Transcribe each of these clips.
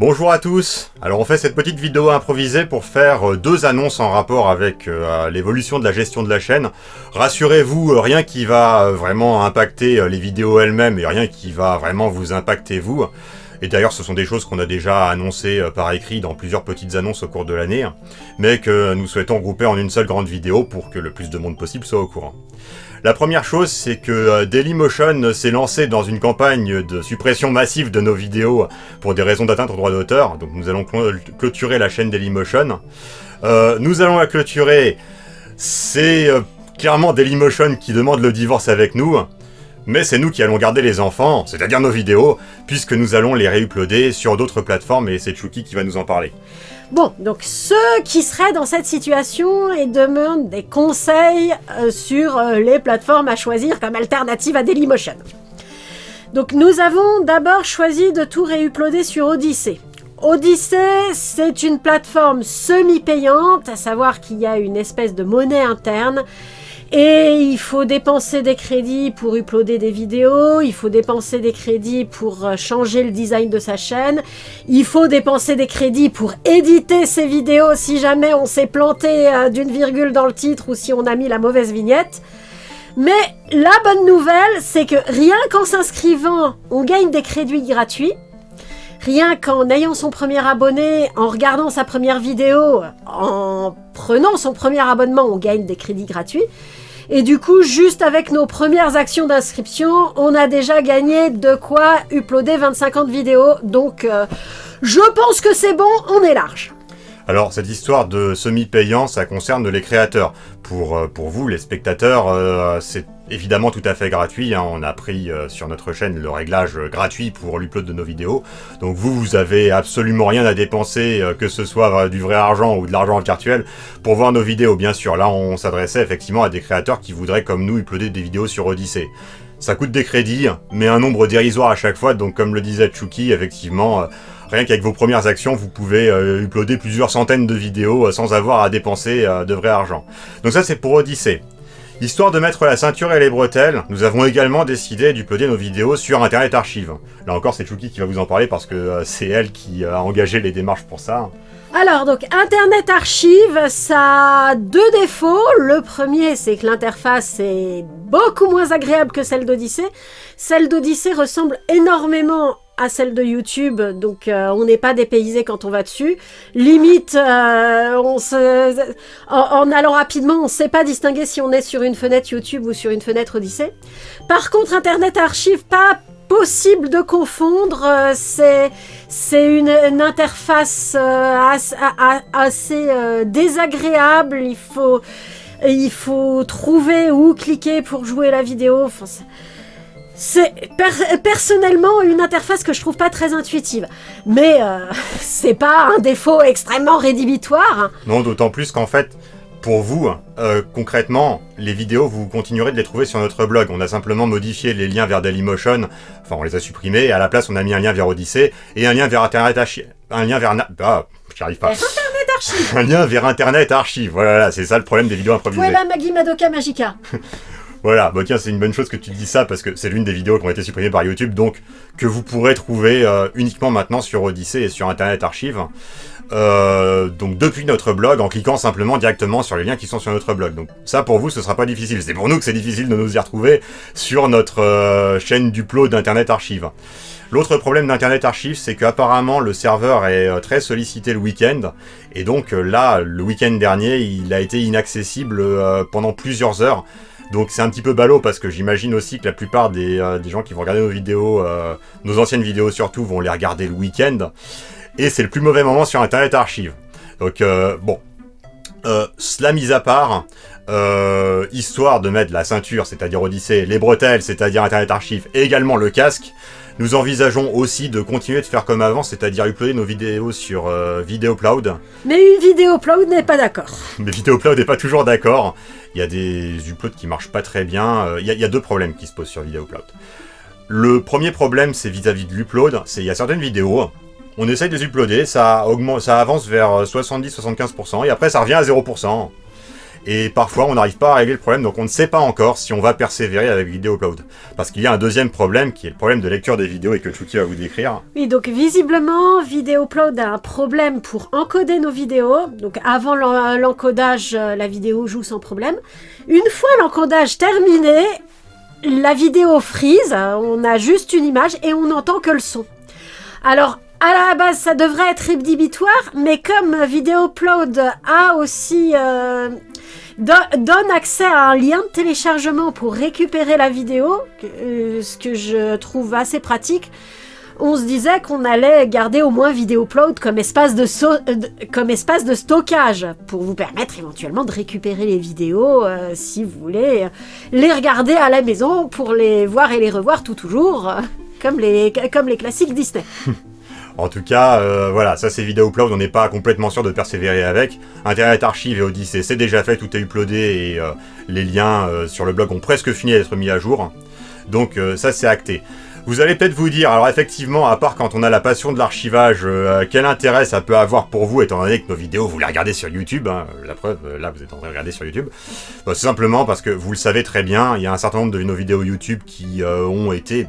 Bonjour à tous. Alors on fait cette petite vidéo improvisée pour faire deux annonces en rapport avec l'évolution de la gestion de la chaîne. Rassurez-vous, rien qui va vraiment impacter les vidéos elles-mêmes et rien qui va vraiment vous impacter vous. Et d'ailleurs ce sont des choses qu'on a déjà annoncées par écrit dans plusieurs petites annonces au cours de l'année, mais que nous souhaitons grouper en une seule grande vidéo pour que le plus de monde possible soit au courant. La première chose, c'est que Dailymotion s'est lancé dans une campagne de suppression massive de nos vidéos pour des raisons d'atteinte aux droits d'auteur. Donc nous allons clôturer la chaîne Dailymotion. Nous allons la clôturer. C'est clairement Dailymotion qui demande le divorce avec nous. Mais c'est nous qui allons garder les enfants, c'est-à-dire nos vidéos, puisque nous allons les réuploader sur d'autres plateformes et c'est Chouki qui va nous en parler. Bon, donc ceux qui seraient dans cette situation et demandent des conseils sur les plateformes à choisir comme alternative à Dailymotion. Donc nous avons d'abord choisi de tout réuploader sur Odyssey. Odyssey, c'est une plateforme semi-payante, à savoir qu'il y a une espèce de monnaie interne. Et il faut dépenser des crédits pour uploader des vidéos, il faut dépenser des crédits pour changer le design de sa chaîne, il faut dépenser des crédits pour éditer ses vidéos si jamais on s'est planté d'une virgule dans le titre ou si on a mis la mauvaise vignette. Mais la bonne nouvelle, c'est que rien qu'en s'inscrivant, on gagne des crédits gratuits. Rien qu'en ayant son premier abonné, en regardant sa première vidéo, en prenant son premier abonnement, on gagne des crédits gratuits. Et du coup, juste avec nos premières actions d'inscription, on a déjà gagné de quoi uploader 25 ans de vidéos. Donc, je pense que c'est bon, on est large. Alors, cette histoire de semi-payant, ça concerne les créateurs. Pour vous, les spectateurs, c'est évidemment tout à fait gratuit. On a pris sur notre chaîne le réglage gratuit pour l'upload de nos vidéos. Donc vous avez absolument rien à dépenser, que ce soit du vrai argent ou de l'argent virtuel, pour voir nos vidéos. Bien sûr, là, on s'adressait effectivement à des créateurs qui voudraient, comme nous, uploader des vidéos sur Odyssey. Ça coûte des crédits, mais un nombre dérisoire à chaque fois. Donc comme le disait Chouki, effectivement... Rien qu'avec vos premières actions, vous pouvez uploader plusieurs centaines de vidéos sans avoir à dépenser de vrai argent. Donc ça, c'est pour Odyssey. Histoire de mettre la ceinture et les bretelles, nous avons également décidé d'uploader nos vidéos sur Internet Archive. Là encore, c'est Chouki qui va vous en parler parce que c'est elle qui a engagé les démarches pour ça. Alors, donc, Internet Archive, ça a deux défauts. Le premier, c'est que l'interface est beaucoup moins agréable que celle d'Odyssey. Celle d'Odyssey ressemble énormément à celle de YouTube, donc on n'est pas dépaysé quand on va dessus. Limite, en allant rapidement, on ne sait pas distinguer si on est sur une fenêtre YouTube ou sur une fenêtre Odyssey. Par contre, Internet Archive, pas possible de confondre, c'est une interface assez désagréable, il faut trouver où cliquer pour jouer la vidéo, enfin, c'est personnellement une interface que je trouve pas très intuitive, mais c'est pas un défaut extrêmement rédhibitoire. Non, d'autant plus qu'en fait, pour vous, concrètement, les vidéos, vous continuerez de les trouver sur notre blog. On a simplement modifié les liens vers Dailymotion, enfin on les a supprimés, et à la place on a mis un lien vers Odyssey, et un lien vers Internet Archive. Un lien vers... j'y arrive pas. Internet Archive. Un lien vers Internet Archive, voilà, c'est ça le problème des vidéos improvisées. Voilà Maggie Madoka Magica. Voilà, bah tiens, c'est une bonne chose que tu dis ça, parce que c'est l'une des vidéos qui ont été supprimées par YouTube, donc que vous pourrez trouver uniquement maintenant sur Odyssey et sur Internet Archive. Donc depuis notre blog, en cliquant simplement directement sur les liens qui sont sur notre blog. Donc ça, pour vous, ce sera pas difficile. C'est pour nous que c'est difficile de nous y retrouver sur notre chaîne d'upload d'Internet Archive. L'autre problème d'Internet Archive, c'est qu'apparemment le serveur est très sollicité le week-end, et donc là, le week-end dernier, il a été inaccessible pendant plusieurs heures. Donc c'est un petit peu ballot parce que j'imagine aussi que la plupart des gens qui vont regarder nos vidéos, nos anciennes vidéos surtout, vont les regarder le week-end. Et c'est le plus mauvais moment sur Internet Archive. Donc bon, cela mis à part, histoire de mettre la ceinture, c'est-à-dire Odyssey, les bretelles, c'est-à-dire Internet Archive, et également le casque, nous envisageons aussi de continuer de faire comme avant, c'est-à-dire uploader nos vidéos sur Videoploud. Mais Videoploud n'est pas d'accord. Mais Videoploud n'est pas toujours d'accord. Il y a des uploads qui marchent pas très bien. Il y a deux problèmes qui se posent sur Videoploud. Le premier problème, c'est vis-à-vis de l'upload. Il y a certaines vidéos, on essaye de les uploader, ça avance vers 70-75%, et après ça revient à 0%. et parfois on n'arrive pas à régler le problème, donc on ne sait pas encore si on va persévérer avec VideoUpload. Parce qu'il y a un deuxième problème qui est le problème de lecture des vidéos et que Chouki va vous décrire. Oui, donc visiblement, VideoUpload a un problème pour encoder nos vidéos. Donc avant l'encodage, la vidéo joue sans problème. Une fois l'encodage terminé, la vidéo freeze, on a juste une image et on n'entend que le son. Alors, à la base, ça devrait être rédhibitoire, mais comme VideoUpload a aussi donne accès à un lien de téléchargement pour récupérer la vidéo, ce que je trouve assez pratique, on se disait qu'on allait garder au moins VideoUpload comme espace de stockage pour vous permettre éventuellement de récupérer les vidéos si vous voulez les regarder à la maison pour les voir et les revoir toujours, comme les classiques Disney. En tout cas, voilà, ça c'est VideoUpload, on n'est pas complètement sûr de persévérer avec. Internet Archive et Odyssey, c'est déjà fait, tout est uploadé et les liens sur le blog ont presque fini d'être mis à jour. Donc ça c'est acté. Vous allez peut-être vous dire, alors effectivement, à part quand on a la passion de l'archivage, quel intérêt ça peut avoir pour vous, étant donné que nos vidéos, vous les regardez sur YouTube, hein, la preuve, là vous êtes en train de regarder sur YouTube, c'est simplement parce que vous le savez très bien, il y a un certain nombre de nos vidéos YouTube qui ont été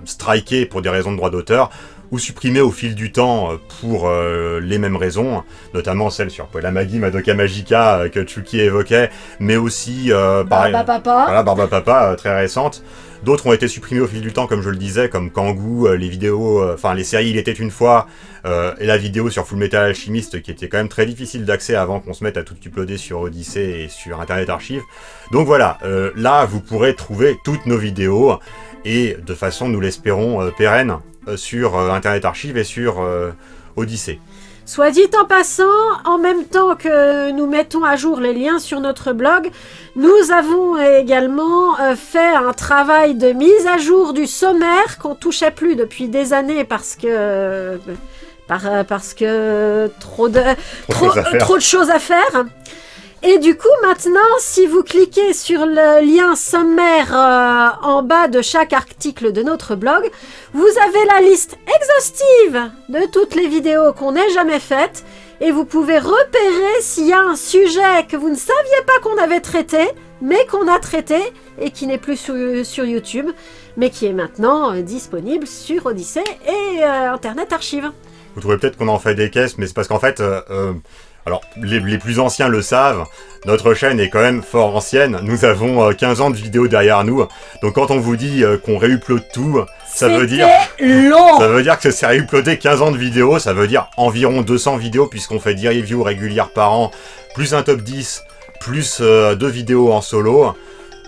strikées pour des raisons de droit d'auteur, ou supprimées au fil du temps pour les mêmes raisons, notamment celle sur Poela Magi, Madoka Magica que Chouki évoquait, mais aussi Barba Papa. Voilà, Barba Papa, très récente. D'autres ont été supprimés au fil du temps, comme je le disais, comme Kangoo, les vidéos, les séries Il était une fois, et la vidéo sur Fullmetal Alchemist, qui était quand même très difficile d'accès avant qu'on se mette à tout uploader sur Odyssey et sur Internet Archive. Donc voilà, là vous pourrez trouver toutes nos vidéos, et de façon, nous l'espérons, pérenne, sur Internet Archive et sur Odyssey. Soit dit en passant, en même temps que nous mettons à jour les liens sur notre blog, nous avons également fait un travail de mise à jour du sommaire qu'on touchait plus depuis des années parce que trop de choses à faire. Et du coup, maintenant, si vous cliquez sur le lien sommaire en bas de chaque article de notre blog, vous avez la liste exhaustive de toutes les vidéos qu'on n'ait jamais faites et vous pouvez repérer s'il y a un sujet que vous ne saviez pas qu'on avait traité, mais qu'on a traité et qui n'est plus sur YouTube, mais qui est maintenant disponible sur Odyssey et Internet Archive. Vous trouvez peut-être qu'on en fait des caisses, mais c'est parce qu'en fait... alors, les plus anciens le savent, notre chaîne est quand même fort ancienne, nous avons 15 ans de vidéos derrière nous, donc quand on vous dit qu'on réupload tout, ça veut dire que c'est réuploader 15 ans de vidéos, ça veut dire environ 200 vidéos, puisqu'on fait 10 reviews régulières par an, plus un top 10, plus 2 vidéos en solo,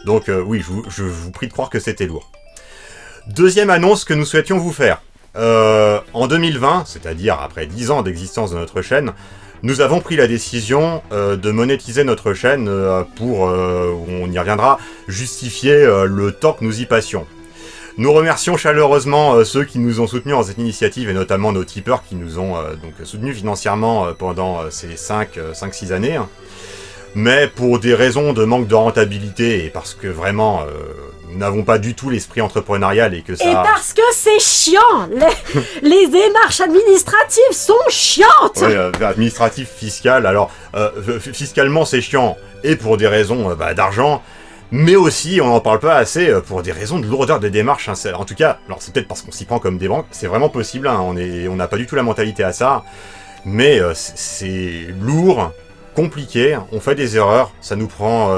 donc oui, je vous prie de croire que c'était lourd. Deuxième annonce que nous souhaitions vous faire. En 2020, c'est-à-dire après 10 ans d'existence de notre chaîne, nous avons pris la décision de monétiser notre chaîne pour, on y reviendra, justifier le temps que nous y passions. Nous remercions chaleureusement ceux qui nous ont soutenus dans cette initiative et notamment nos tipeurs qui nous ont donc soutenus financièrement pendant ces 5-6 années. Mais pour des raisons de manque de rentabilité et parce que vraiment nous n'avons pas du tout l'esprit entrepreneurial et que ça... Et parce que c'est chiant. Les démarches administratives sont chiantes. Oui, administratif, fiscal. Alors, fiscalement c'est chiant et pour des raisons d'argent, mais aussi, on n'en parle pas assez, pour des raisons de lourdeur des démarches. En tout cas, alors c'est peut-être parce qu'on s'y prend comme des banques, c'est vraiment possible, on n'a pas du tout la mentalité à ça, mais c'est lourd, compliqué, on fait des erreurs, ça nous prend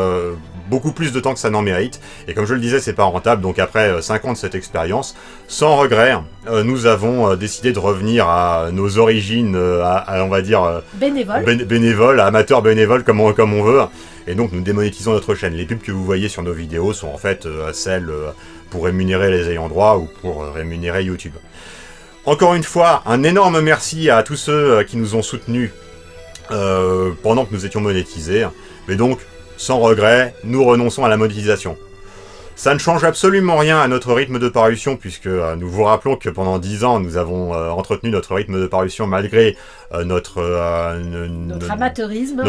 beaucoup plus de temps que ça n'en mérite, et comme je le disais, c'est pas rentable, donc après 5 ans de cette expérience, sans regret, nous avons décidé de revenir à nos origines, à on va dire... bénévoles, amateurs bénévoles, comme on veut, et donc nous démonétisons notre chaîne. Les pubs que vous voyez sur nos vidéos sont en fait celles pour rémunérer les ayants droit ou pour rémunérer YouTube. Encore une fois, un énorme merci à tous ceux qui nous ont soutenus pendant que nous étions monétisés, mais donc, sans regret, nous renonçons à la monétisation. Ça ne change absolument rien à notre rythme de parution, puisque nous vous rappelons que pendant 10 ans, nous avons entretenu notre rythme de parution malgré notre amateurisme.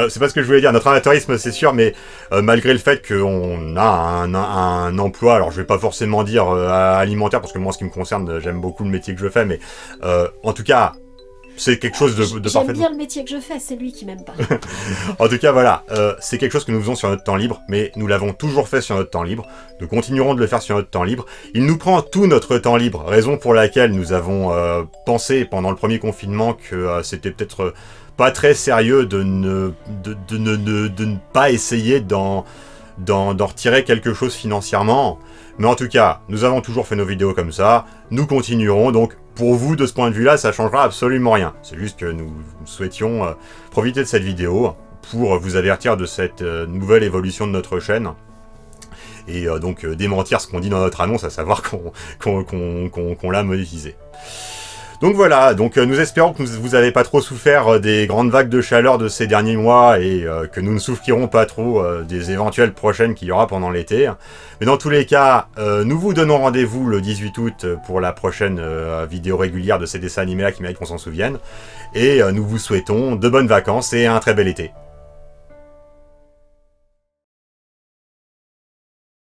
C'est pas ce que je voulais dire, notre amateurisme c'est sûr, mais malgré le fait qu'on a un emploi, alors je vais pas forcément dire alimentaire, parce que moi en ce qui me concerne, j'aime beaucoup le métier que je fais, mais en tout cas... c'est quelque chose de J'aime parfaitement... bien le métier que je fais, c'est lui qui m'aime pas. En tout cas, voilà, c'est quelque chose que nous faisons sur notre temps libre, mais nous l'avons toujours fait sur notre temps libre. Nous continuerons de le faire sur notre temps libre. Il nous prend tout notre temps libre, raison pour laquelle nous avons pensé pendant le premier confinement que c'était peut-être pas très sérieux de ne pas essayer d'en retirer quelque chose financièrement. Mais en tout cas, nous avons toujours fait nos vidéos comme ça, nous continuerons, donc pour vous, de ce point de vue-là, ça changera absolument rien. C'est juste que nous souhaitions profiter de cette vidéo pour vous avertir de cette nouvelle évolution de notre chaîne. Et donc démentir ce qu'on dit dans notre annonce, à savoir qu'on l'a monétisé. Donc voilà, donc nous espérons que vous n'avez pas trop souffert des grandes vagues de chaleur de ces derniers mois et que nous ne souffrirons pas trop des éventuelles prochaines qu'il y aura pendant l'été. Mais dans tous les cas, nous vous donnons rendez-vous le 18 août pour la prochaine vidéo régulière de ces dessins animés-là qui méritent qu'on s'en souvienne. Et nous vous souhaitons de bonnes vacances et un très bel été.